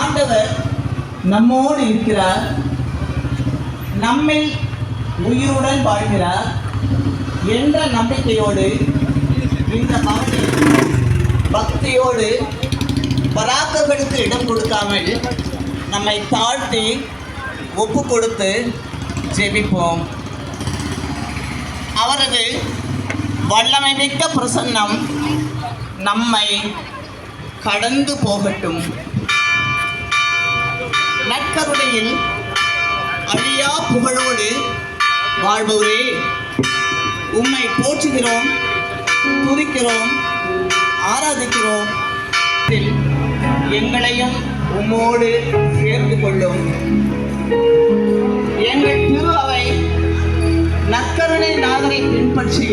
ஆண்டவர் நம்மோடு இருக்கிறார், நம்மில் உயிருடன் வாழ்கிறார் என்ற நம்பிக்கையோடு இந்த மகனில் பக்தியோடு பராக்குகளுக்கு இடம் கொடுக்காமல் நம்மை தாழ்த்தி ஒப்பு கொடுத்து ஜெபிப்போம். அவரது வல்லமை மிக்க பிரசன்னம் நம்மை கடந்து போகட்டும். நற்கருணையில் அழியா புகழோடு வாழ்பவரே, உம்மை போற்றுகிறோம், துதிக்கிறோம், ஆராதிக்கிறோம். எங்களையும் உம்மோடு சேர்ந்து கொள்ளும். எங்கள் திரு அவை நற்கருணை நாதரை பின்பற்றி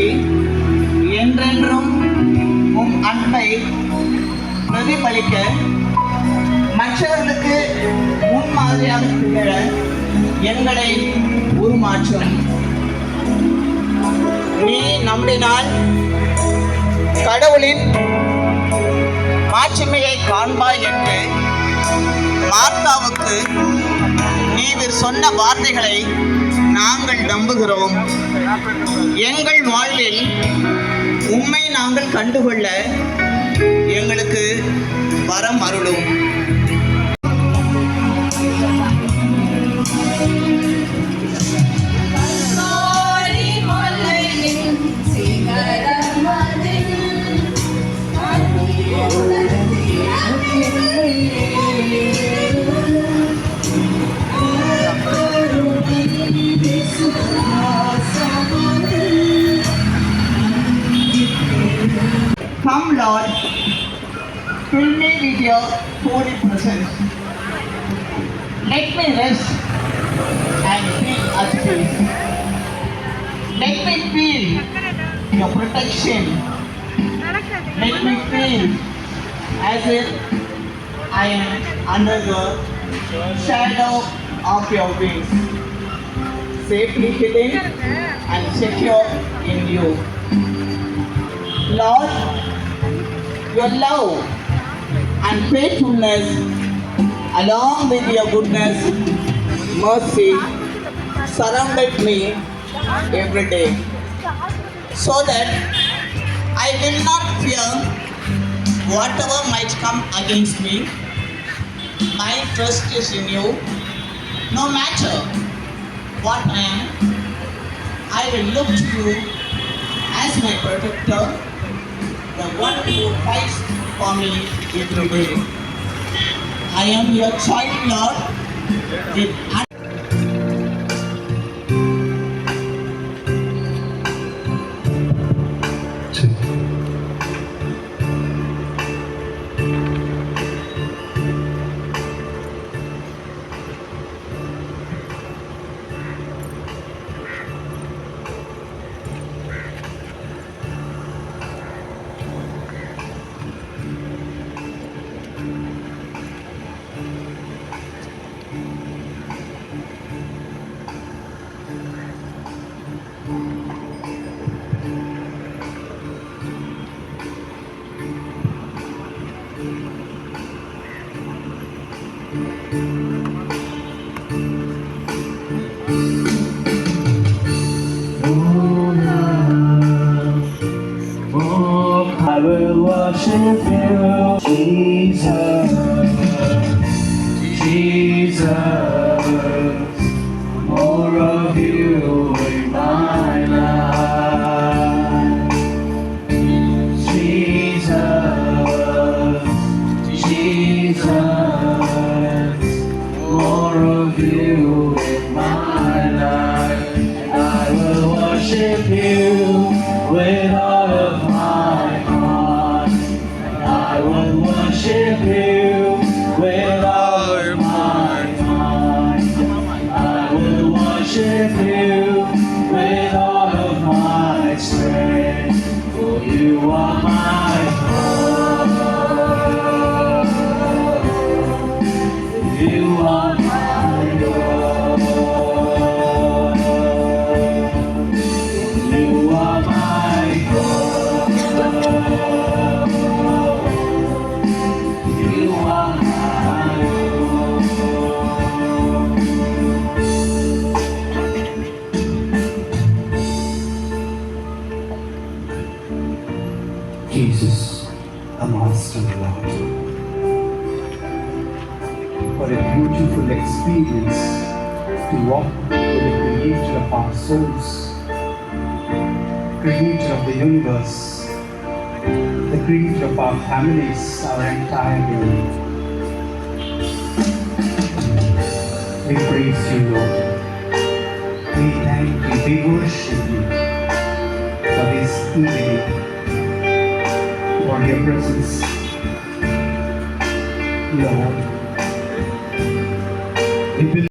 என்றென்றும் உம் அன்பை பிரதிபலிக்க மற்றவர்களுக்கு முன்மாதிரியாக திகழ எங்களை உருமாற்றும். நீ நம்பினால் கடவுளின் மாட்சிமையை காண்பாய் என்று மார்த்தாவுக்கு நீர் சொன்ன வார்த்தைகளை நாங்கள் நம்புகிறோம். எங்கள் வாழ்வில் உம்மை நாங்கள் கண்டுகொள்ள எங்களுக்கு வரம் அருளும். Come, Lord, fill me with your holy presence. Let me rest and be at peace. Let me feel your protection. Let me feel as if I am under the shadow of your wings, safely hidden and secure in you. Lord, your love and faithfulness, along with your goodness, mercy, surrounded me every day, so that I will not fear whatever might come against me. My trust is in you. No matter what I am, I will look to you as my protector, the one who fights for me every day. I am your child, Lord, with I will worship you, Jesus, Jesus, more of you in my life. Jesus, Jesus, more of you in my life. And I will worship you with all of my heart. I will worship you with all of my mind. I will worship you with all of my strength. For you are my God. You are my God. You are my God. You are my God. is an awesome Lord. What a beautiful experience to walk with the Creator of our souls, Creator of the universe, the Creator of our families, our entire being. We praise you, Lord. We thank you, we worship you for this evening, for your presence, Lord.